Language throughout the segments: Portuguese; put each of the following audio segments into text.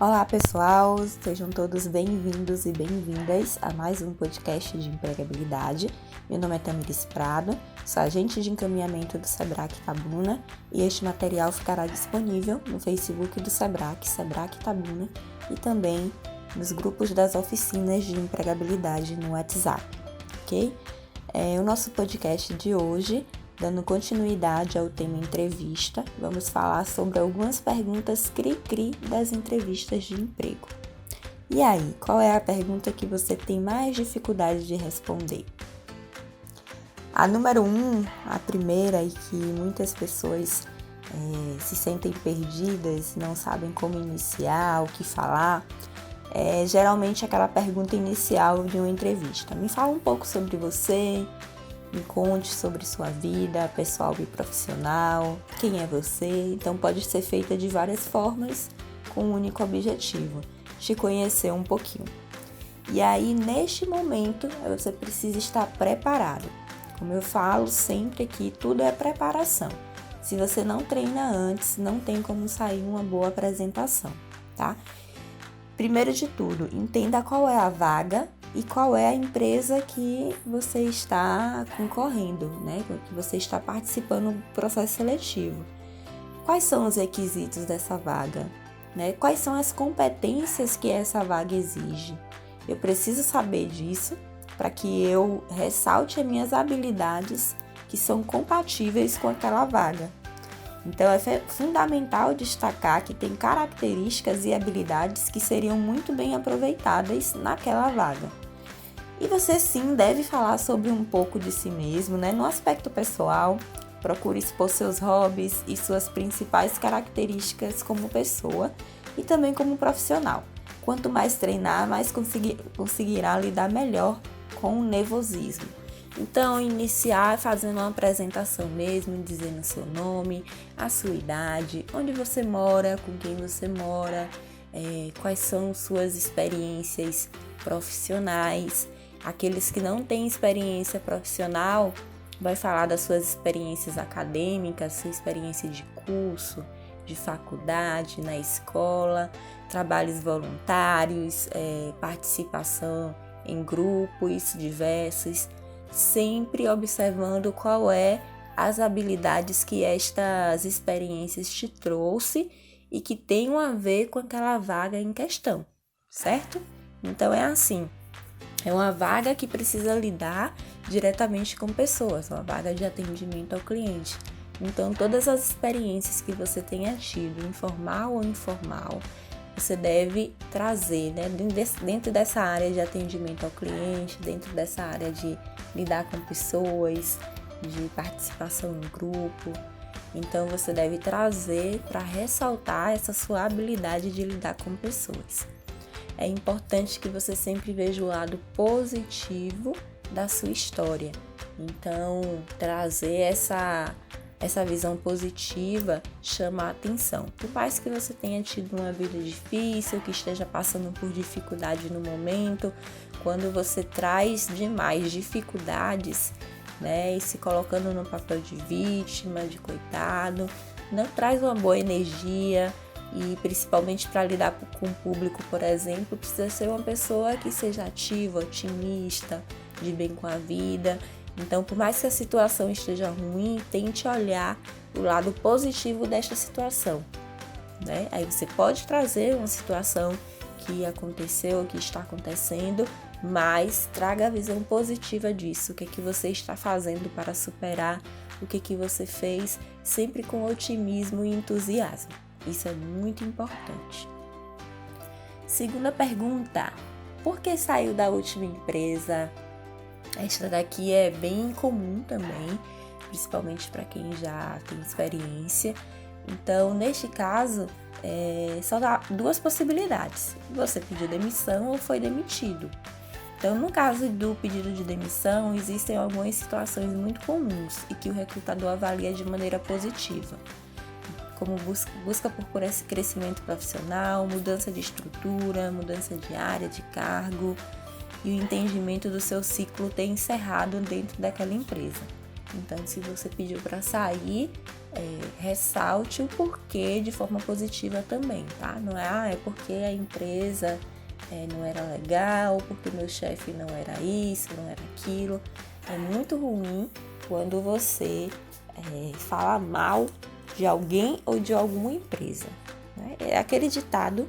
Olá pessoal, sejam todos bem-vindos e bem-vindas a mais um podcast de empregabilidade. Meu nome é Tamiris Prado, sou agente de encaminhamento do Sebrae Itabuna e este material ficará disponível no Facebook do Sebrae Itabuna e também nos grupos das oficinas de empregabilidade no WhatsApp, ok? O nosso podcast de hoje, dando continuidade ao tema entrevista, vamos falar sobre algumas perguntas cri-cri das entrevistas de emprego. E aí, qual é a pergunta que você tem mais dificuldade de responder? A número 1, a primeira, e que muitas pessoas se sentem perdidas, não sabem como iniciar, o que falar, é geralmente aquela pergunta inicial de uma entrevista. Me fala um pouco sobre você. Me conte sobre sua vida pessoal e profissional, quem é você. Então pode ser feita de várias formas com um único objetivo, te conhecer um pouquinho. E aí neste momento você precisa estar preparado. Como eu falo sempre aqui, tudo é preparação. Se você não treina antes, não tem como sair uma boa apresentação, tá? Primeiro de tudo, entenda qual é a vaga e qual é a empresa que você está concorrendo, né? Que você está participando do processo seletivo. Quais são os requisitos dessa vaga, né? Quais são as competências que essa vaga exige? Eu preciso saber disso para que eu ressalte as minhas habilidades que são compatíveis com aquela vaga. Então, é fundamental destacar que tem características e habilidades que seriam muito bem aproveitadas naquela vaga. E você sim deve falar sobre um pouco de si mesmo, né? No aspecto pessoal, procure expor seus hobbies e suas principais características como pessoa e também como profissional. Quanto mais treinar, mais conseguirá lidar melhor com o nervosismo. Então, iniciar fazendo uma apresentação mesmo, dizendo seu nome, a sua idade, onde você mora, com quem você mora, quais são suas experiências profissionais. Aqueles que não têm experiência profissional, vai falar das suas experiências acadêmicas, sua experiência de curso, de faculdade, na escola, trabalhos voluntários, participação em grupos diversos, sempre observando qual é as habilidades que estas experiências te trouxe e que tenham a ver com aquela vaga em questão, certo? Então é assim, é uma vaga que precisa lidar diretamente com pessoas, uma vaga de atendimento ao cliente. Então todas as experiências que você tenha tido, informal ou informal, você deve trazer, né, dentro dessa área de atendimento ao cliente, dentro dessa área de lidar com pessoas, de participação em grupo. Então, você deve trazer para ressaltar essa sua habilidade de lidar com pessoas. É importante que você sempre veja o lado positivo da sua história. Então, trazer essa visão positiva chama a atenção. Por mais que você tenha tido uma vida difícil, que esteja passando por dificuldade no momento, quando você traz demais dificuldades, né, e se colocando no papel de vítima, de coitado, não traz uma boa energia. E principalmente para lidar com o público, por exemplo, precisa ser uma pessoa que seja ativa, otimista, de bem com a vida. Então, por mais que a situação esteja ruim, tente olhar o lado positivo desta situação, né? Aí você pode trazer uma situação que aconteceu, que está acontecendo, mas traga a visão positiva disso. O que é que você está fazendo para superar? O que é que você fez? Sempre com otimismo e entusiasmo. Isso é muito importante. Segunda pergunta: por que saiu da última empresa? Esta daqui é bem comum também, principalmente para quem já tem experiência. Então, neste caso, só dá duas possibilidades: você pediu demissão ou foi demitido. Então, no caso do pedido de demissão, existem algumas situações muito comuns e que o recrutador avalia de maneira positiva, como busca por esse crescimento profissional, mudança de estrutura, mudança de área, de cargo e o entendimento do seu ciclo ter encerrado dentro daquela empresa. Então, se você pediu para sair, ressalte o porquê de forma positiva também, tá? Não é, é porque a empresa não era legal, porque meu chefe não era isso, não era aquilo. É muito ruim quando você fala mal de alguém ou de alguma empresa, né? É aquele ditado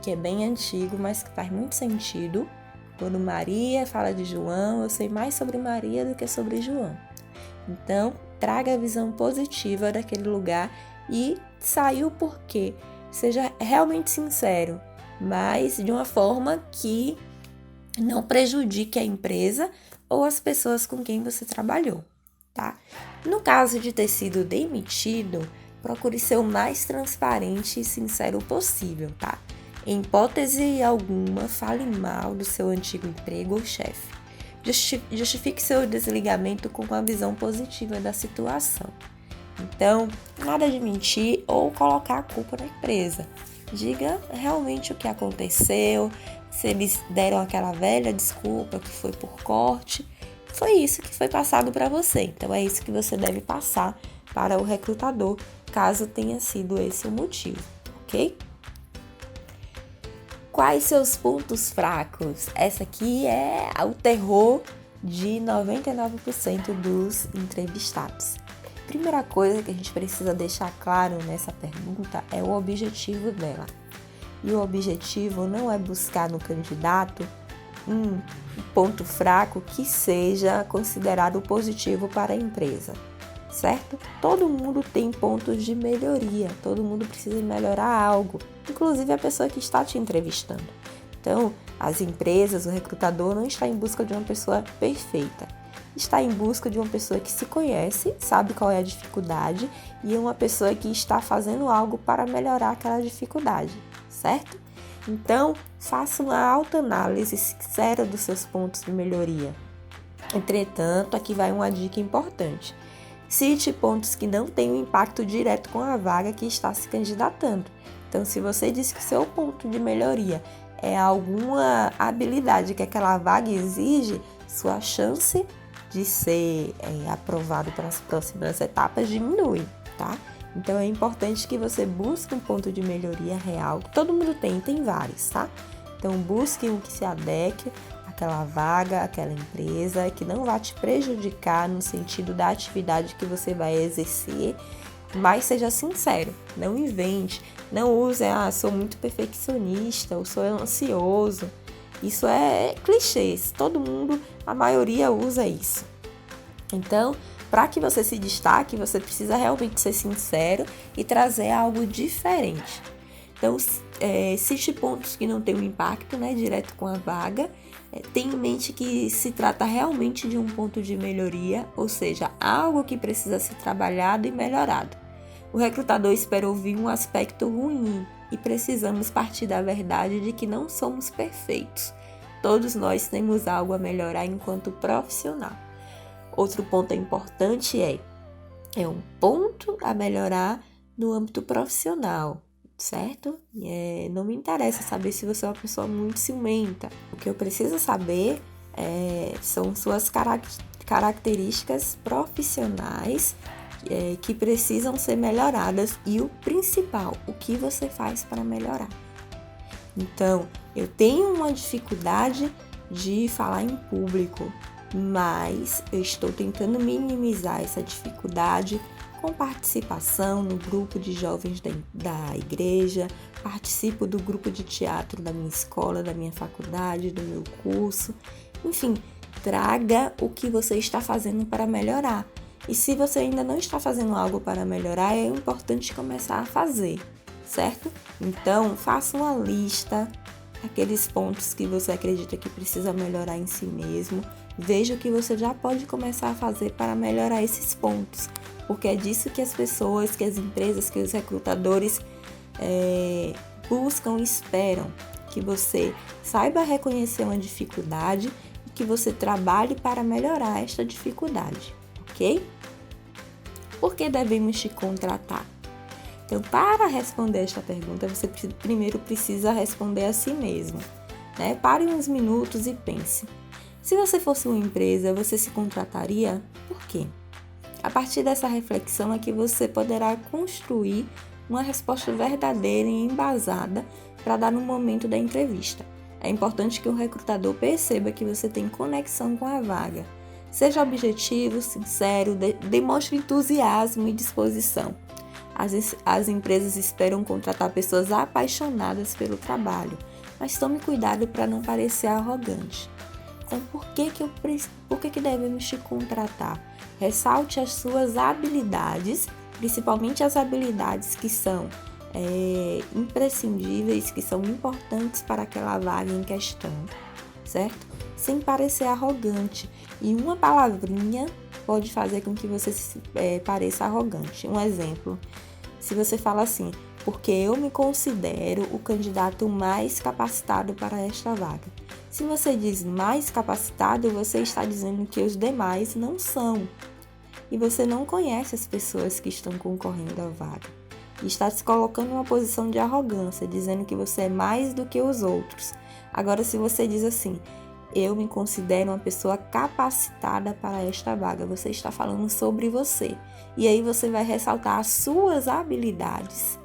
que é bem antigo, mas que faz muito sentido. Quando Maria fala de João, eu sei mais sobre Maria do que sobre João. Então, traga a visão positiva daquele lugar e saiu o porquê. Seja realmente sincero, mas de uma forma que não prejudique a empresa ou as pessoas com quem você trabalhou, tá? No caso de ter sido demitido, procure ser o mais transparente e sincero possível, tá? Em hipótese alguma, fale mal do seu antigo emprego ou chefe. Justifique seu desligamento com uma visão positiva da situação. Então, nada de mentir ou colocar a culpa na empresa. Diga realmente o que aconteceu, se eles deram aquela velha desculpa que foi por corte. Foi isso que foi passado para você. Então, é isso que você deve passar para o recrutador, caso tenha sido esse o motivo, ok? Quais seus pontos fracos? Essa aqui é o terror de 99% dos entrevistados. Primeira coisa que a gente precisa deixar claro nessa pergunta é o objetivo dela. E o objetivo não é buscar no candidato um ponto fraco que seja considerado positivo para a empresa, certo? Todo mundo tem pontos de melhoria, todo mundo precisa melhorar algo, inclusive a pessoa que está te entrevistando. Então, as empresas, o recrutador não está em busca de uma pessoa perfeita, está em busca de uma pessoa que se conhece, sabe qual é a dificuldade e é uma pessoa que está fazendo algo para melhorar aquela dificuldade, certo? Então, faça uma autoanálise sincera dos seus pontos de melhoria. Entretanto, aqui vai uma dica importante. Cite pontos que não têm um impacto direto com a vaga que está se candidatando. Então, se você diz que seu ponto de melhoria é alguma habilidade que aquela vaga exige, sua chance de ser aprovado para as próximas etapas diminui, tá? Então, é importante que você busque um ponto de melhoria real, que todo mundo tem vários, tá? Então, busque um que se adeque àquela vaga, àquela empresa, que não vai te prejudicar no sentido da atividade que você vai exercer, mas seja sincero, não invente, não use, sou muito perfeccionista, ou sou ansioso. Isso é clichês, todo mundo, a maioria usa isso. Então, para que você se destaque, você precisa realmente ser sincero e trazer algo diferente. Então, cite pontos que não têm um impacto, né, direto com a vaga. Tenha em mente que se trata realmente de um ponto de melhoria, ou seja, algo que precisa ser trabalhado e melhorado. O recrutador espera ouvir um aspecto ruim e precisamos partir da verdade de que não somos perfeitos. Todos nós temos algo a melhorar enquanto profissional. Outro ponto importante é um ponto a melhorar no âmbito profissional, certo? Não me interessa saber se você é uma pessoa muito ciumenta. O que eu preciso saber são suas características profissionais que precisam ser melhoradas e o principal, o que você faz para melhorar. Então, eu tenho uma dificuldade de falar em público, mas eu estou tentando minimizar essa dificuldade com participação no grupo de jovens da igreja, participo do grupo de teatro da minha escola, da minha faculdade, do meu curso. Enfim, traga o que você está fazendo para melhorar. E se você ainda não está fazendo algo para melhorar, é importante começar a fazer, certo? Então, faça uma lista, aqueles pontos que você acredita que precisa melhorar em si mesmo. Veja o que você já pode começar a fazer para melhorar esses pontos, porque é disso que as pessoas, que as empresas, que os recrutadores buscam e esperam, que você saiba reconhecer uma dificuldade e que você trabalhe para melhorar esta dificuldade, ok? Por que devemos te contratar? Então, para responder esta pergunta, você primeiro precisa responder a si mesmo, né? Pare uns minutos e pense. Se você fosse uma empresa, você se contrataria? Por quê? A partir dessa reflexão é que você poderá construir uma resposta verdadeira e embasada para dar no momento da entrevista. É importante que o recrutador perceba que você tem conexão com a vaga. Seja objetivo, sincero, demonstre entusiasmo e disposição. As empresas esperam contratar pessoas apaixonadas pelo trabalho, mas tome cuidado para não parecer arrogante. Então, por que devemos te contratar? Ressalte as suas habilidades, principalmente as habilidades que são imprescindíveis, que são importantes para aquela vaga em questão, certo? Sem parecer arrogante. E uma palavrinha pode fazer com que você pareça arrogante. Um exemplo, se você fala assim, porque eu me considero o candidato mais capacitado para esta vaga. Se você diz mais capacitado, você está dizendo que os demais não são. E você não conhece as pessoas que estão concorrendo à vaga. E está se colocando numa posição de arrogância, dizendo que você é mais do que os outros. Agora, se você diz assim, eu me considero uma pessoa capacitada para esta vaga, você está falando sobre você. E aí você vai ressaltar as suas habilidades,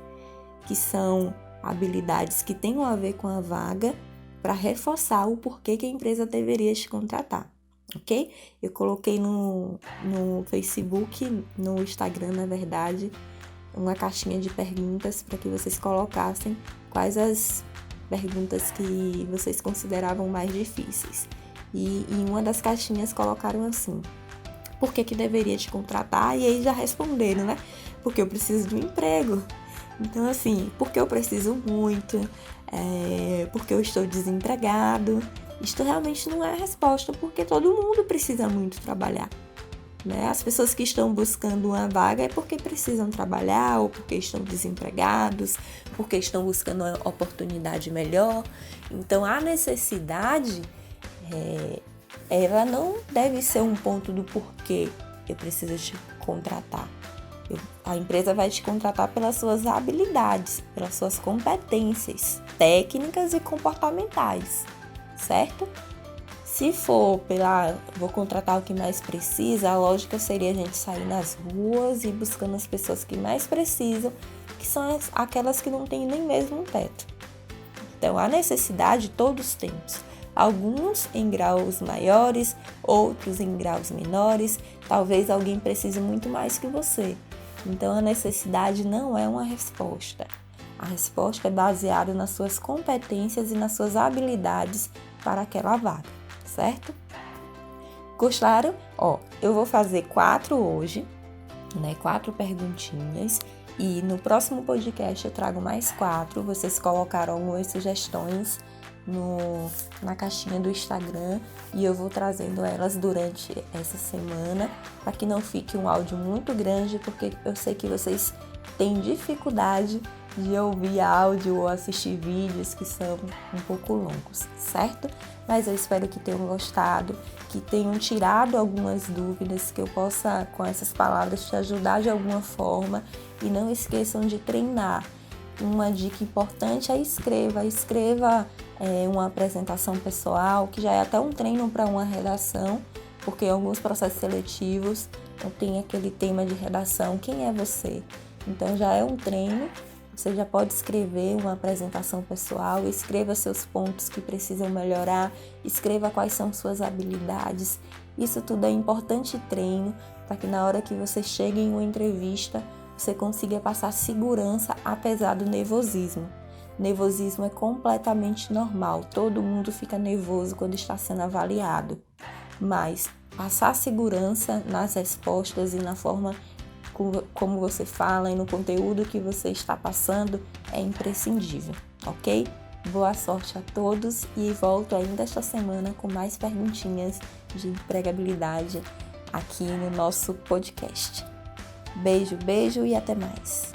que são habilidades que tenham a ver com a vaga, para reforçar o porquê que a empresa deveria te contratar, ok? Eu coloquei no Facebook, no Instagram, na verdade, uma caixinha de perguntas para que vocês colocassem quais as perguntas que vocês consideravam mais difíceis. E em uma das caixinhas colocaram assim, por que deveria te contratar? E aí já responderam, né? Porque eu preciso de um emprego. Então, assim, porque eu preciso muito, porque eu estou desempregado. Isto realmente não é a resposta, porque todo mundo precisa muito trabalhar, né? As pessoas que estão buscando uma vaga é porque precisam trabalhar, ou porque estão desempregados, porque estão buscando uma oportunidade melhor. Então, a necessidade, ela não deve ser um ponto do porquê eu preciso te contratar. A empresa vai te contratar pelas suas habilidades, pelas suas competências técnicas e comportamentais, certo? Se for vou contratar o que mais precisa, a lógica seria a gente sair nas ruas e buscando as pessoas que mais precisam, que são aquelas que não têm nem mesmo um teto. Então, a necessidade todos temos. Alguns em graus maiores, outros em graus menores. Talvez alguém precise muito mais que você. Então, a necessidade não é uma resposta. A resposta é baseada nas suas competências e nas suas habilidades para aquela vaga, certo? Gostaram? Eu vou fazer 4 hoje, né? 4 perguntinhas. E no próximo podcast eu trago mais 4. Vocês colocaram algumas sugestões na caixinha do Instagram e eu vou trazendo elas durante essa semana para que não fique um áudio muito grande, porque eu sei que vocês têm dificuldade de ouvir áudio ou assistir vídeos que são um pouco longos, certo? Mas eu espero que tenham gostado, que tenham tirado algumas dúvidas, que eu possa, com essas palavras, te ajudar de alguma forma. E não esqueçam de treinar. Uma dica importante é escreva uma apresentação pessoal, que já é até um treino para uma redação, porque em alguns processos seletivos tem aquele tema de redação, quem é você? Então já é um treino, você já pode escrever uma apresentação pessoal, escreva seus pontos que precisam melhorar, escreva quais são suas habilidades. Isso tudo é importante treino para que na hora que você chegue em uma entrevista, você consiga passar segurança apesar do nervosismo. Nervosismo é completamente normal, todo mundo fica nervoso quando está sendo avaliado, mas passar segurança nas respostas e na forma como você fala e no conteúdo que você está passando é imprescindível, ok? Boa sorte a todos e volto ainda esta semana com mais perguntinhas de empregabilidade aqui no nosso podcast. Beijo e até mais!